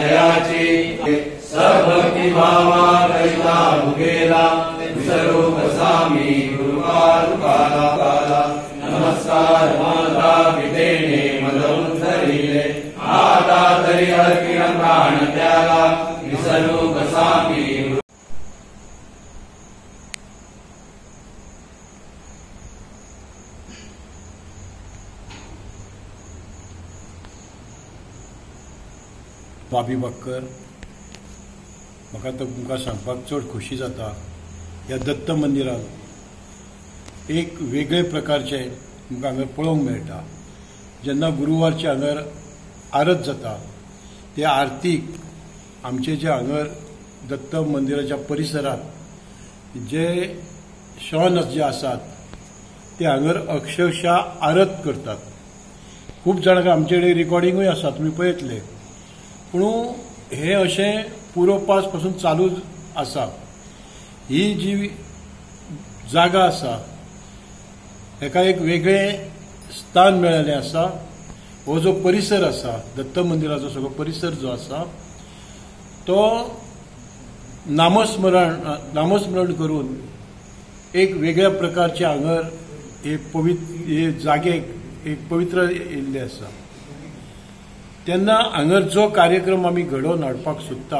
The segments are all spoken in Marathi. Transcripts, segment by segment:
जयाची सबक्ती भावा करिता भुगेला विसरू कसा मी गुरुकार काला नमस्कार माझा विधेने मदन धरिले आता तरी अर्पिण प्राण त्याला विसरू कसा मी बाबी बाक्कर म्हाका तुमकां सांगपाक चड खोशी जाता ह्या दत्त मंदिरांत एक वेगळे प्रकारचे तुमकां हांगा पळोवंक मेळटा जेन्ना गुरुवारचे हांगर आरत जाता ते आरतीक आमचे जे हांगर दत्त मंदिराच्या परिसरांत जे शॉन जे आसात ते हांगर अक्षरशः आरत करतात. खूब जाणांक आमचे कडेन रिकॉर्डिंगूय आसा तुमी पळयतले पूण हे अशें पुरोपास पासून चालू आसा. ही जी जागा आसा हेका एक वेगळें स्थान मेळिल्लें आसा. हो जो परिसर आसा दत्त मंदिराचो सगळो परिसर जो आसा तो नामस्मरण करून एक वेगळ्या प्रकारचे हांगर हे जागेक एक पवित्र येयल्ले आसा. तेन्ना हांगर जो कार्यक्रम आमी घडोवन हाडपाक सोदता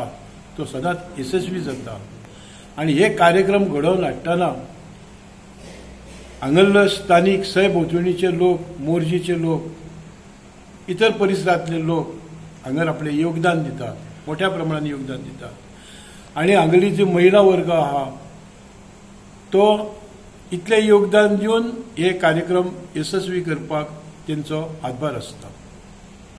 तो सदांच यशस्वी जाता आनी हे कार्यक्रम घडोवन हाडटना हांगरले स्थानीक सयभोंवतणीचे लोक मोरजीचे लोक इतर परिसरांतले लोक हांगर आपलें योगदान दितात मोठ्या प्रमाणात योगदान दितात आनी हांगली जी महिला वर्ग आहा तो इतलें योगदान दिवन हे कार्यक्रम यशस्वी करपाक तेंचो हातभार आसता.